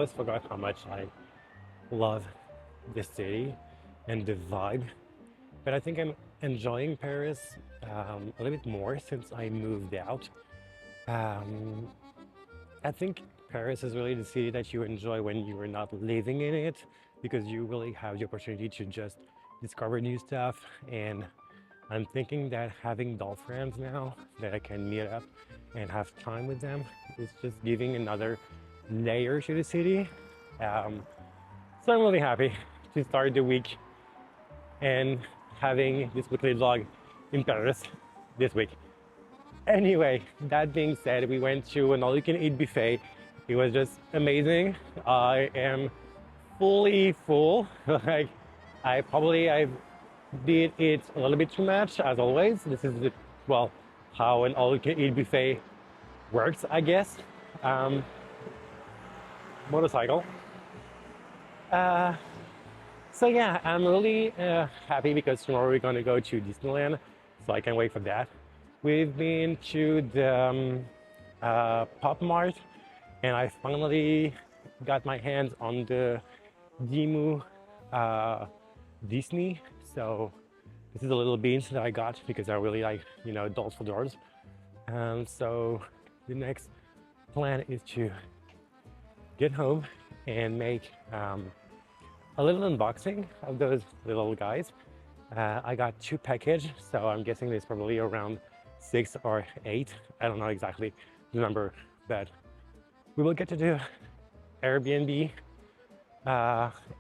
always forgot how much I love the city and the vibe. But I think I'm enjoying Paris a little bit more since I moved out. Um, I think Paris is really the city that you enjoy when you are not living in it because you really have the opportunity to just discover new stuff. And I'm thinking that having doll friends now that I can meet up and have time with them is just giving another layer to the city. Um, so I'm really happy to start the week and having this weekly vlog in Paris this week. Anyway, that being said, we went to an all-you-can-eat buffet. It was just amazing. I am fully full. Like, I did it a little bit too much, as always. This is well, how an all-you-can-eat buffet works, I guess. Um, Motorcycle. Uh, so yeah, I'm really happy because tomorrow we're gonna go to Disneyland, so I can't wait for that. We've been to the Popmart, and I finally got my hands on the Dimoo uh, Disney. So this is the little beans that I got because I really like, dolls for doors. So the next plan is to get home and make a little unboxing of those little guys. I got 2 packages, so I'm guessing there's probably around 6 or 8. I don't know exactly the number, but we will get to do Airbnb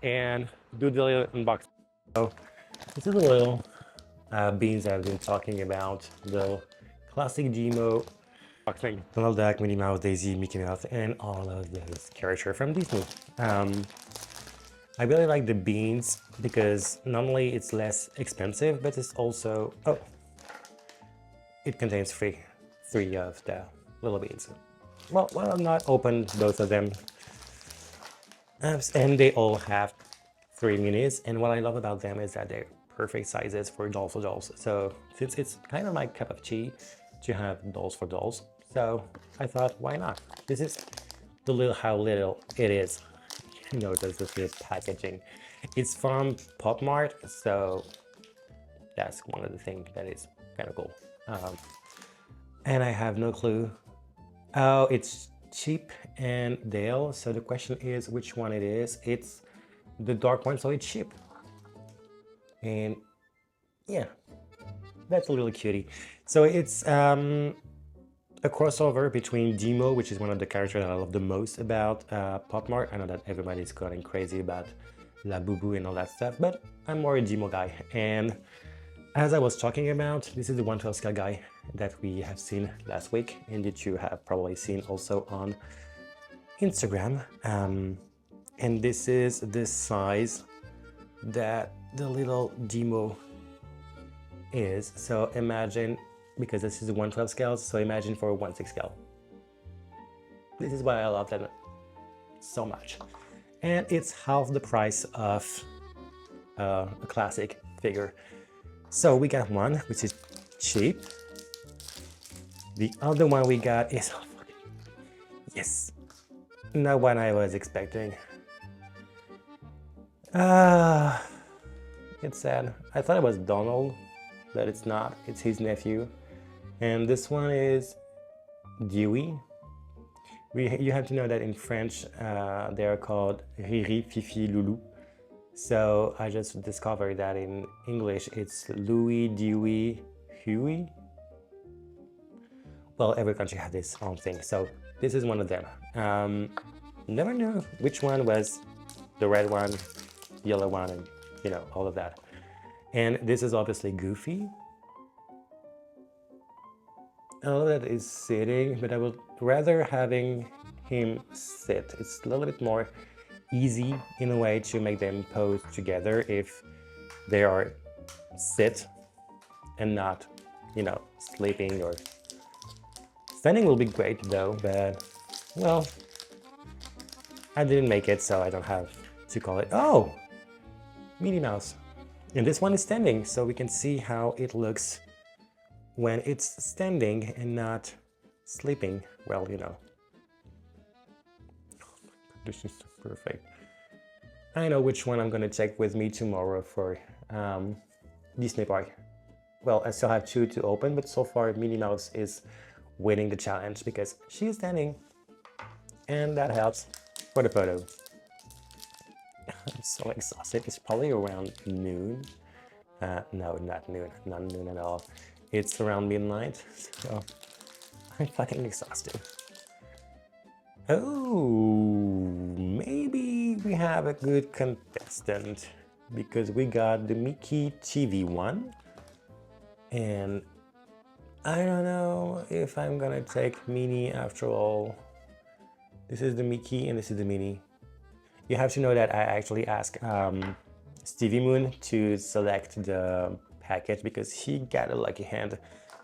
and do the little unboxing. So this is the little beans I've been talking about, the classic Dimoo unboxing. Donald Duck, Minnie Mouse, Daisy, Mickey Mouse, and all of those characters from Disney. I really like the beans because not only it's less expensive, but it's also, it contains three of the little beans. Well, I've not opened both of them, and they all have 3 minis. And what I love about them is that they're perfect sizes for dolls. So since it's kind of my cup of tea to have dolls for dolls, so I thought, why not? This is how little it is. This is packaging. It's from Popmart, so that's one of the things that is kind of cool. And I have no clue. Oh, it's Chip and Dale. So the question is which one it is. It's the dark one, so it's Chip. And yeah, that's a little cutie. So it's a crossover between Dimoo, which is one of the characters that I love the most about Popmart. I know that everybody's going crazy about La Boo and all that stuff, but I'm more a Dimoo guy. And as I was talking about, this is the 112 scale guy that we have seen last week and that you have probably seen also on Instagram. And this is the size that the little Dimoo is. So imagine, because this is a 112 scale, so imagine for a 1/6 scale. This is why I love them so much. And it's half the price of a classic figure. So we got one, which is cheap. The other one we got is, yes, not what I was expecting. It's sad. I thought it was Donald, but it's not. It's his nephew. And this one is Dewey. You have to know that in French, they are called Riri, Fifi, Loulou. So I just discovered that in English, it's Louis, Dewey, Huey. Well, every country has its own thing. So this is one of them. Never knew which one was the red one, yellow one, and all of that. And this is obviously Goofy. All that is sitting, but I would rather having him sit. It's a little bit more easy in a way to make them pose together if they are sit and not, sleeping or standing will be great though, but well, I didn't make it, so I don't have to call it. Oh, Minnie Mouse. And this one is standing, so we can see how it looks when it's standing and not sleeping. Well, This is perfect. I know which one I'm gonna take with me tomorrow for Disney Park. Well, I still have two to open, but so far Minnie Mouse is winning the challenge because she's standing, and that helps for the photo. I'm so exhausted. It's probably around noon. No, not noon, not noon at all. It's around midnight, so I'm fucking exhausted. Oh, maybe we have a good contestant because we got the Mickey TV one, and I don't know if I'm gonna take Minnie after all. This is the Mickey and this is the Minnie. You have to know that I actually asked Stevie Moon to select the package because he got a lucky hand.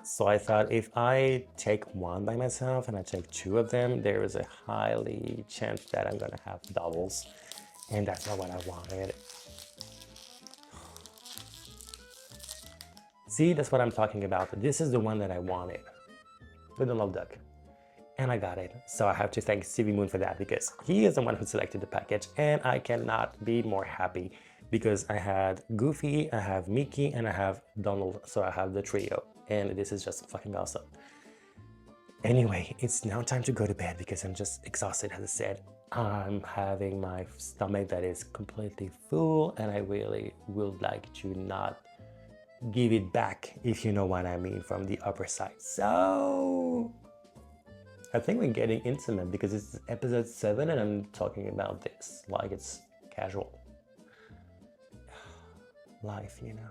So I thought if I take one by myself and I take two of them, there is a highly chance that I'm gonna have doubles. And that's not what I wanted. See, that's what I'm talking about. This is the one that I wanted with the love duck. And I got it. So I have to thank Stevie Moon for that because he is the one who selected the package, and I cannot be more happy because I had Goofy, I have Mickey, and I have Donald. So I have the trio, and this is just fucking awesome. Anyway, it's now time to go to bed because I'm just exhausted. As I said, I'm having my stomach that is completely full, and I really would like to not give it back, if you know what I mean, from the upper side. So I think we're getting intimate because it's episode 7 and I'm talking about this like it's casual. Life, you know.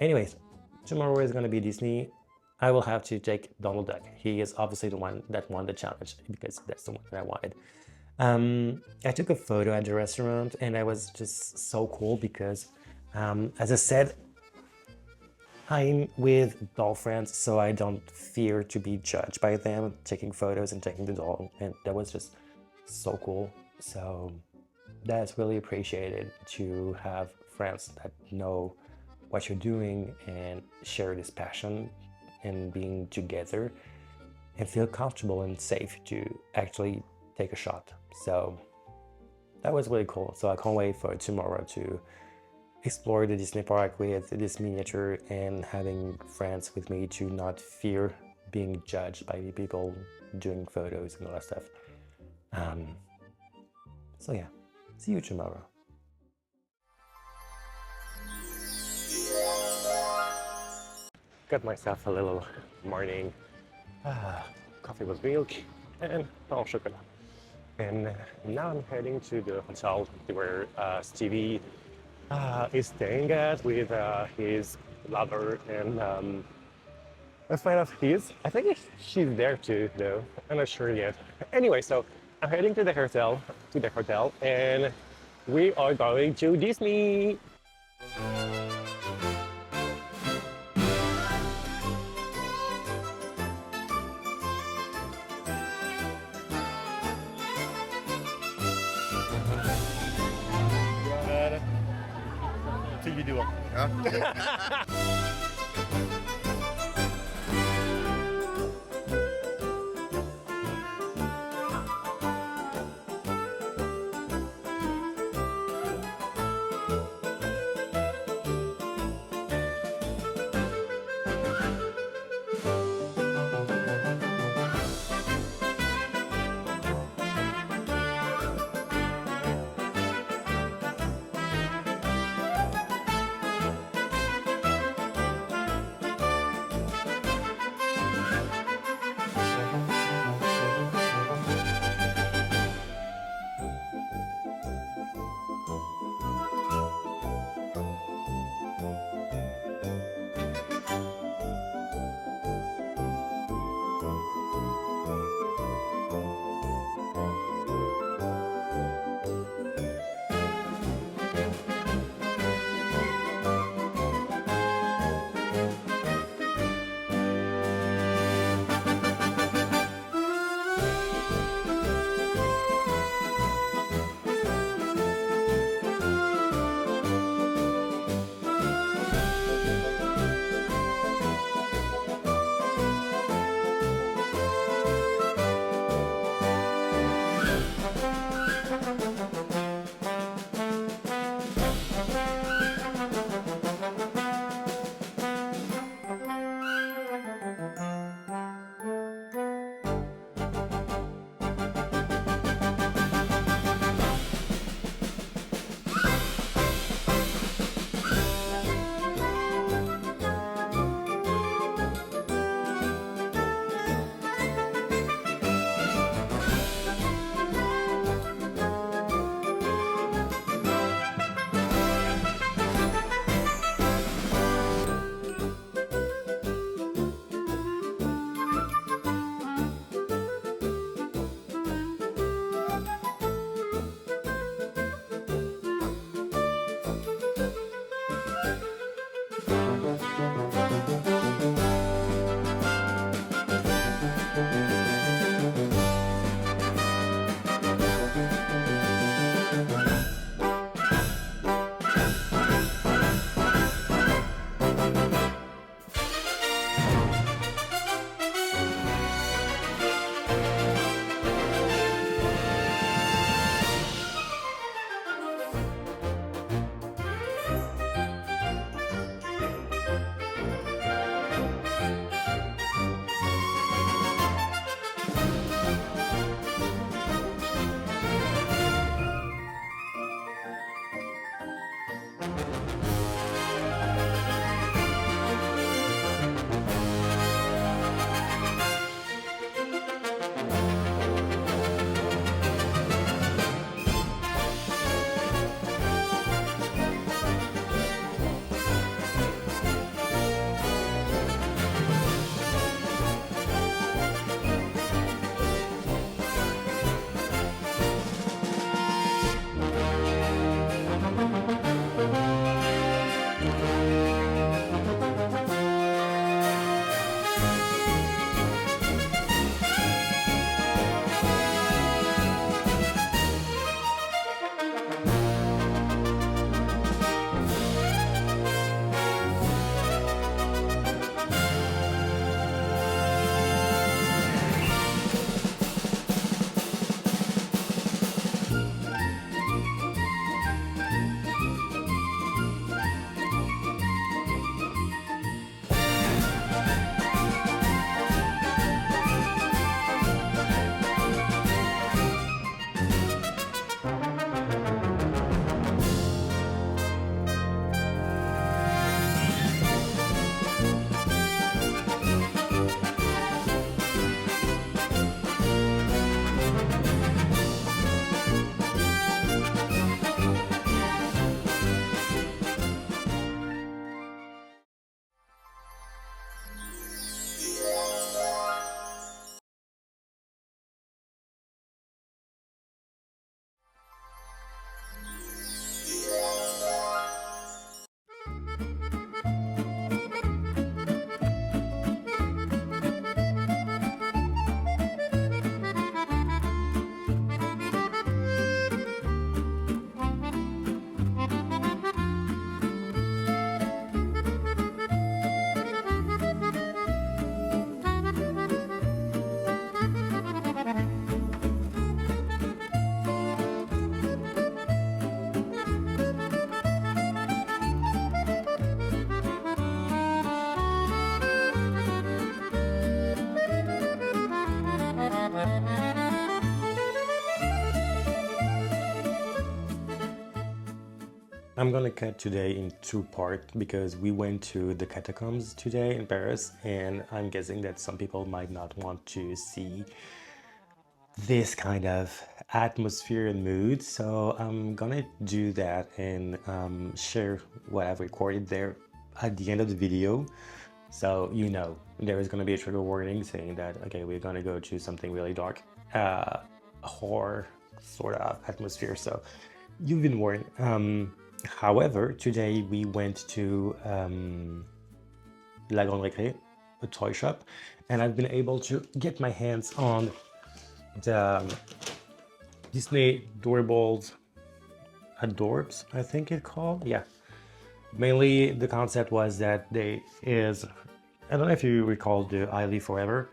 Anyways, tomorrow is gonna be Disney. I will have to take Donald Duck. He is obviously the one that won the challenge because that's the one that I wanted. I took a photo at the restaurant and I was just so cool because, as I said, I'm with doll friends, so I don't fear to be judged by them taking photos and taking the doll, and that was just so cool. So that's really appreciated to have friends that know what you're doing and share this passion and being together and feel comfortable and safe to actually take a shot. So that was really cool. So I can't wait for tomorrow to explore the Disney park with this miniature and having friends with me to not fear being judged by the people doing photos and all that stuff. So yeah, see you tomorrow. Got myself a little morning coffee with milk and pain au chocolat. And now I'm heading to the hotel where Stevie is staying at with his lover and a friend of his. I think she's there too, though. I'm not sure yet. Anyway, so I'm heading to the hotel, and we are going to Disney. You do it. Huh? I'm gonna cut today in two parts because we went to the catacombs today in Paris, and I'm guessing that some people might not want to see this kind of atmosphere and mood. So I'm gonna do that and share what I've recorded there at the end of the video. So you know there is gonna be a trigger warning saying that, okay, we're gonna go to something really dark, horror sort of atmosphere. So you've been warned. However, today we went to La Grande Récré, a toy shop, and I've been able to get my hands on the Disney Doorables, Adoorbs, I think it's called. Yeah. Mainly the concept was that I don't know if you recall the I Live Forever.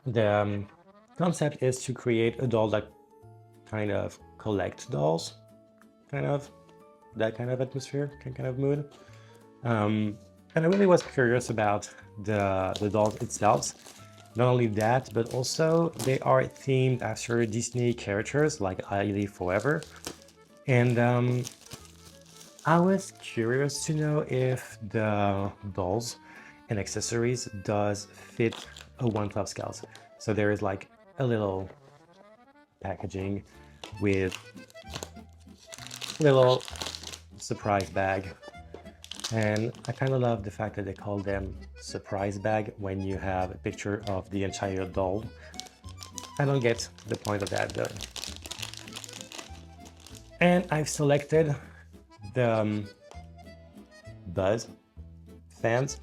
The concept is to create a doll that kind of collect dolls, kind of that kind of atmosphere, kind of mood. And I really was curious about the dolls itself. Not only that, but also they are themed after Disney characters like I Live Forever. And I was curious to know if the dolls and accessories does fit a 1/12 scale. So there is like a little packaging with little surprise bag, and I kind of love the fact that they call them surprise bag when you have a picture of the entire doll. I don't get the point of that though. And I've selected the Buzz fans.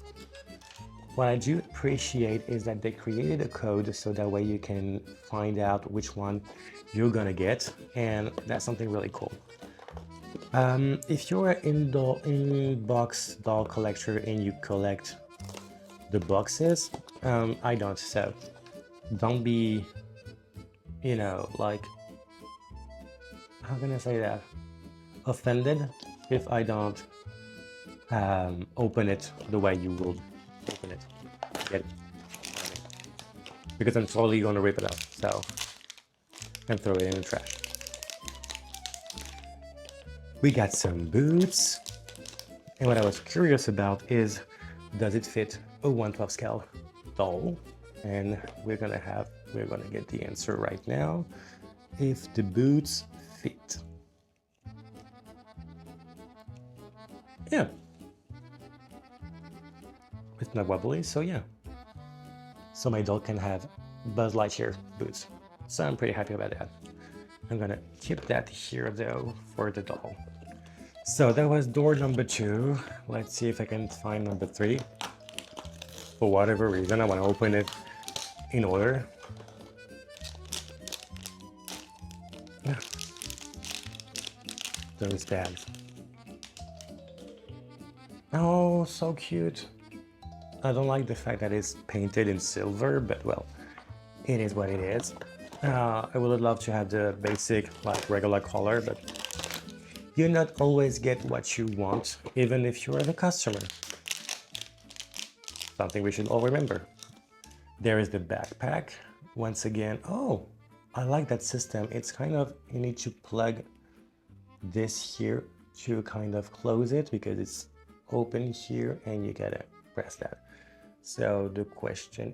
What I do appreciate is that they created a code so that way you can find out which one you're gonna get, and that's something really cool. If you're an in-box doll collector and you collect the boxes, I don't, so don't be, you know, like, how can I say that? Offended if I don't open it the way you will open it. Get it? Because I'm totally gonna rip it up, so, and throw it in the trash. We got some boots, and what I was curious about is, does it fit a 1/12 scale doll? And we're gonna get the answer right now. If the boots fit. Yeah. It's not wobbly, so yeah. So my doll can have Buzz Lightyear boots. So I'm pretty happy about that. I'm gonna keep that here though for the doll. So that was door number 2. Let's see if I can find number 3. For whatever reason, I want to open it in order. Those bags. Oh, so cute. I don't like the fact that it's painted in silver, but well, it is what it is. I would love to have the basic, like regular color, but you not always get what you want, even if you're the customer. Something we should all remember. There is the backpack. Once again, oh, I like that system. It's kind of, you need to plug this here to kind of close it because it's open here and you gotta press that. So the question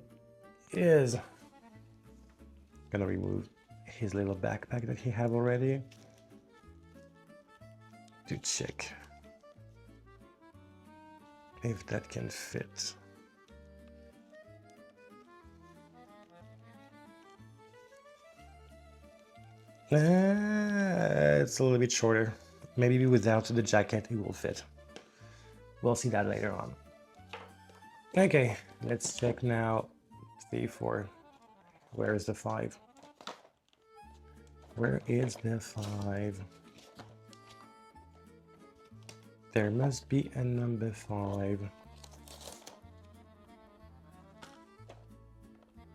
is, gonna remove his little backpack that he have already to check if that can fit. It's a little bit shorter. Maybe without the jacket it will fit. We'll see that later on. Okay, let's check now. 3, 4. Where is the 5? Where is the 5? There must be a number 5.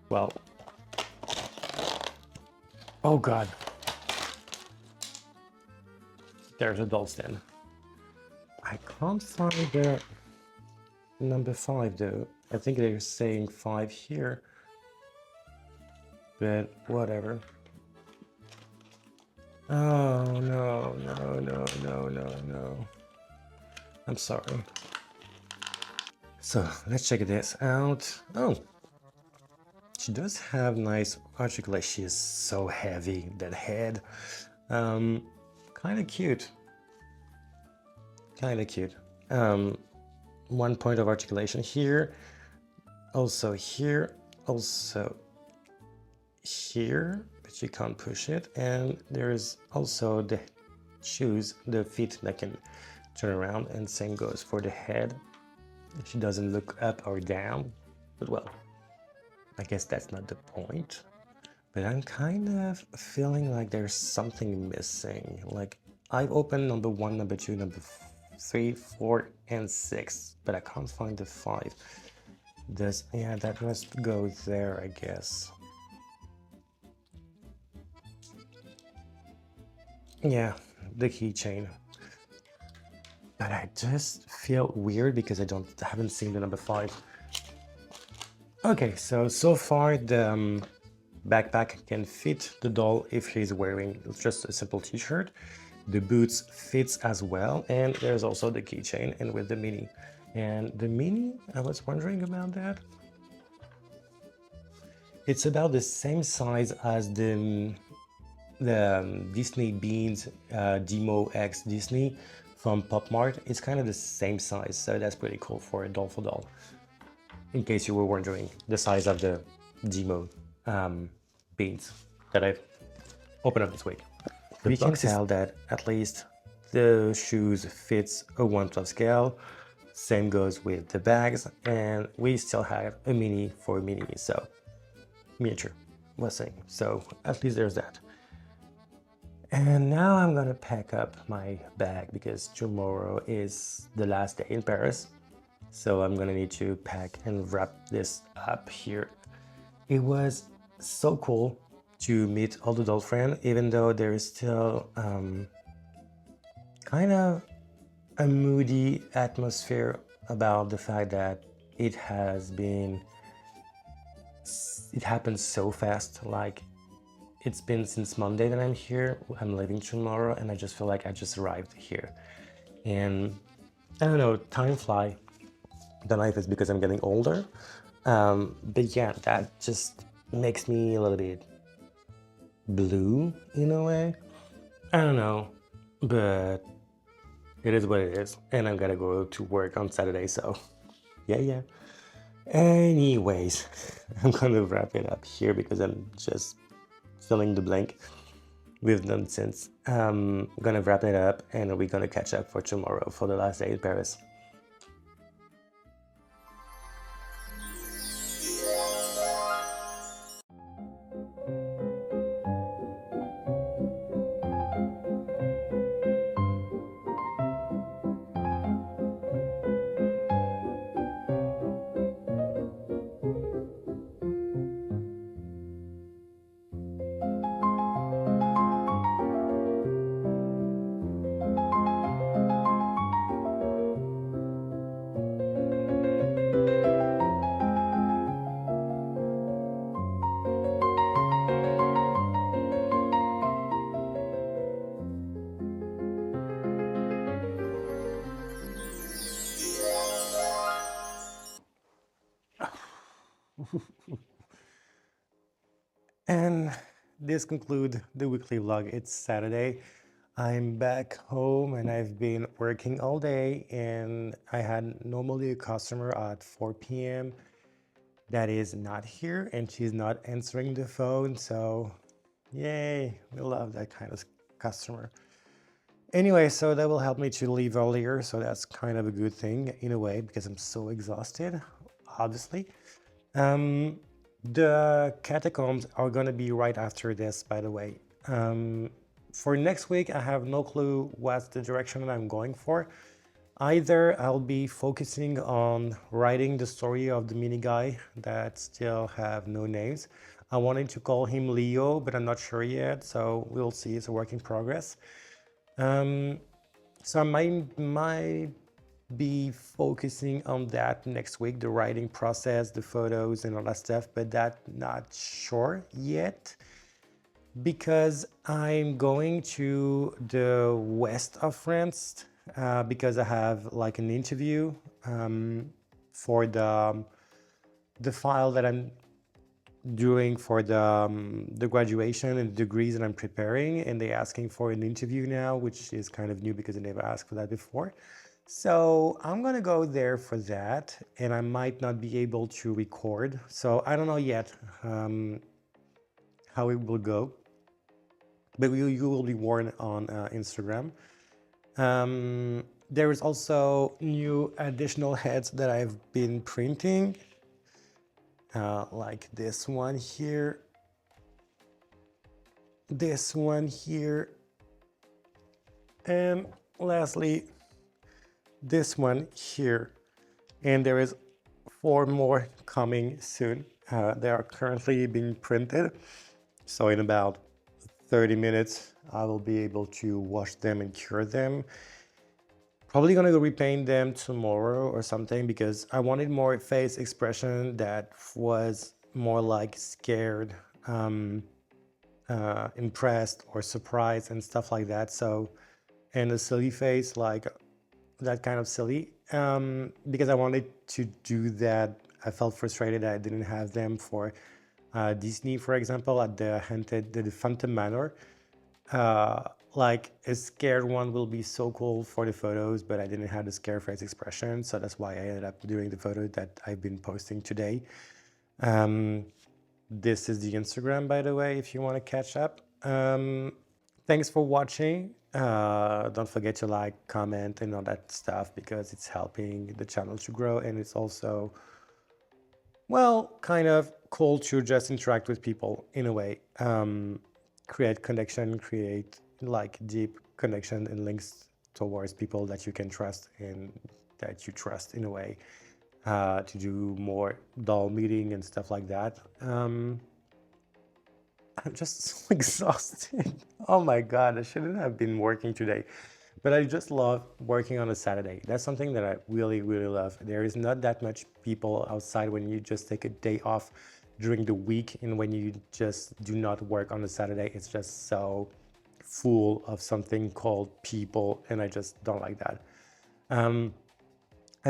Well, oh god. There's a doll stand. I can't find the number 5 though. I think they're saying 5 here. But whatever. Oh no, no, no, no, no, no. I'm sorry. So let's check this out. Oh, she does have nice articulation. She is so heavy, that head. Kind of cute. Kind of cute. 1 point of articulation here, also here, also here, but you can't push it. And there's also the shoes, the feet that can turn around, and same goes for the head. She doesn't look up or down, but well, I guess that's not the point. But I'm kind of feeling like there's something missing. Like I've opened number 1, number 2, number 3, 4, and 6, but I can't find the 5. Yeah, that must go there, I guess. Yeah, the keychain. But I just feel weird because I haven't seen the number 5. Okay, so far the backpack can fit the doll if he's wearing just a simple t-shirt. The boots fits as well, and there's also the keychain and with the mini. And the mini, I was wondering about that. It's about the same size as the Disney Beans Dimoo X Disney from Popmart. It's kind of the same size, so that's pretty cool for a doll for doll. In case you were wondering the size of the Dimoo beans that I've opened up this week. We can tell that at least the shoes fits a 1/12 scale. Same goes with the bags, and we still have a mini for mini, so miniature was saying. So at least there's that. And now I'm gonna pack up my bag because tomorrow is the last day in Paris. So I'm gonna need to pack and wrap this up here. It was so cool to meet all the doll friends, even though there is still kind of a moody atmosphere about the fact that it happened so fast. Like it's been since Monday that I'm here. I'm leaving tomorrow, and I just feel like I just arrived here. And I don't know, time flies. The life is because I'm getting older. But yeah, that just makes me a little bit blue in a way. I don't know, but it is what it is, and I'm gonna go to work on Saturday, so yeah. Anyways, I'm gonna wrap it up here because I'm just filling the blank with nonsense. I'm gonna wrap it up, and we're gonna catch up for tomorrow for the last day in Paris. And this concludes the weekly vlog. It's Saturday. I'm back home and I've been working all day, and I had normally a customer at 4 p.m. that is not here, and she's not answering the phone. So yay, we love that kind of customer. Anyway, so that will help me to leave earlier. So that's kind of a good thing in a way because I'm so exhausted, obviously. The catacombs are gonna be right after this, by the way. For next week, I have no clue what's the direction that I'm going for. Either I'll be focusing on writing the story of the mini guy that still have no names. I wanted to call him Leo, but I'm not sure yet, so we'll see. It's a work in progress. So I might be focusing on that next week, the writing process, the photos and all that stuff, but that's not sure yet because I'm going to the west of France because I have like an interview for the file that I'm doing for the graduation and degrees that I'm preparing, and they're asking for an interview now, which is kind of new because I never asked for that before. So I'm gonna go there for that, and I might not be able to record. So I don't know yet how it will go, but you will be warned on Instagram. There is also new additional heads that I've been printing, like this one here, and lastly, this one here. And there is 4 more coming soon. They are currently being printed. So in about 30 minutes, I will be able to wash them and cure them. Probably gonna go repaint them tomorrow or something, because I wanted more face expression that was more like scared, impressed or surprised and stuff like that. So, and a silly face, like that kind of silly, because I wanted to do that. I felt frustrated that I didn't have them for Disney, for example, at the Phantom Manor. Like a scared one will be so cool for the photos, but I didn't have the scare face expression, so that's why I ended up doing the photo that I've been posting today. This is the Instagram, by the way, if you want to catch up. Thanks for watching. Don't forget to like, comment, and all that stuff, because it's helping the channel to grow, and it's also, well, kind of cool to just interact with people in a way. Create connection, create like deep connection and links towards people that you can trust and that you trust in a way, to do more doll meeting and stuff like that. I'm just so exhausted. Oh my God, I shouldn't have been working today, but I just love working on a Saturday. That's something that I really, really love. There is not that much people outside when you just take a day off during the week, and when you just do not work on a Saturday, it's just so full of something called people, and I just don't like that. I'm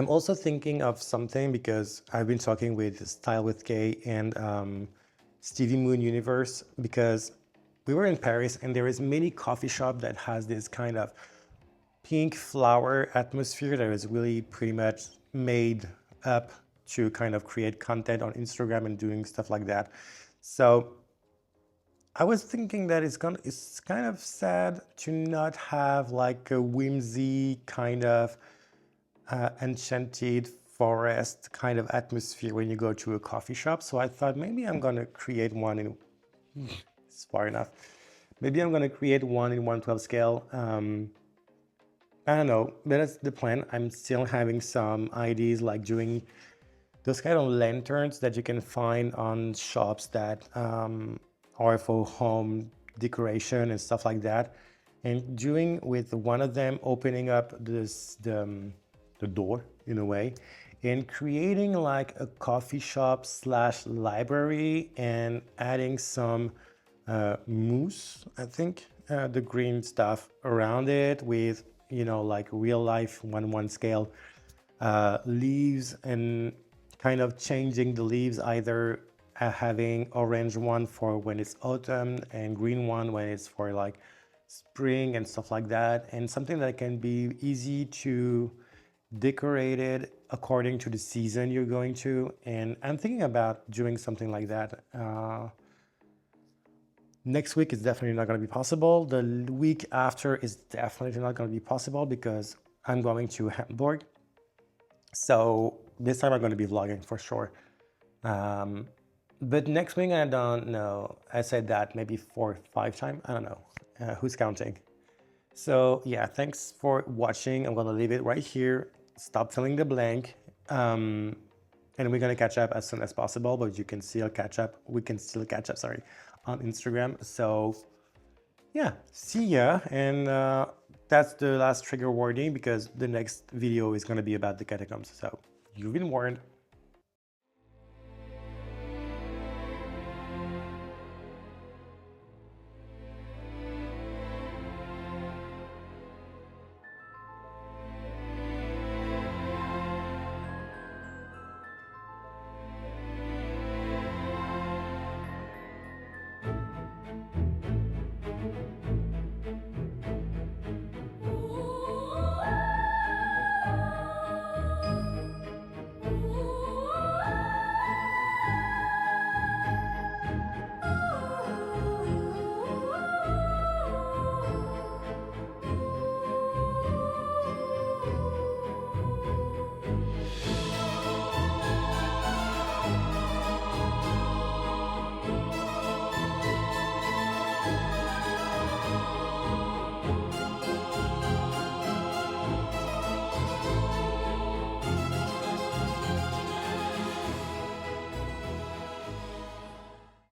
also thinking of something, because I've been talking with Style with Kay and Stevie Moon Universe, because we were in Paris and there is many coffee shop that has this kind of pink flower atmosphere that is really pretty much made up to kind of create content on Instagram and doing stuff like that. So I was thinking that it's kind of sad to not have like a whimsy kind of enchanted forest kind of atmosphere when you go to a coffee shop. So I thought maybe I'm gonna create one in, it's far enough. Maybe I'm gonna create one in 1/12 scale. I don't know, but that's the plan. I'm still having some ideas, like doing those kind of lanterns that you can find on shops that are for home decoration and stuff like that, and doing with one of them, opening up the door in a way, and creating like a coffee shop slash library, and adding some mousse, I think, the green stuff around it, with, you know, like real life 1/1 scale leaves, and kind of changing the leaves, either having orange one for when it's autumn and green one when it's for like spring and stuff like that, and something that can be easy to decorate it according to the season you're going to. And I'm thinking about doing something like that. Next week is definitely not going to be possible. The week after is definitely not going to be possible, because I'm going to Hamburg. So this time I'm going to be vlogging for sure. But next week, I don't know. I said that maybe 4 or 5 times. I don't know. Who's counting? So yeah, thanks for watching. I'm going to leave it right here. Stop filling the blank. And we're going to catch up as soon as possible, but you can still catch up. We can still catch up, sorry, on Instagram. So yeah, see ya. And that's the last trigger warning, because the next video is going to be about the catacombs. So you've been warned.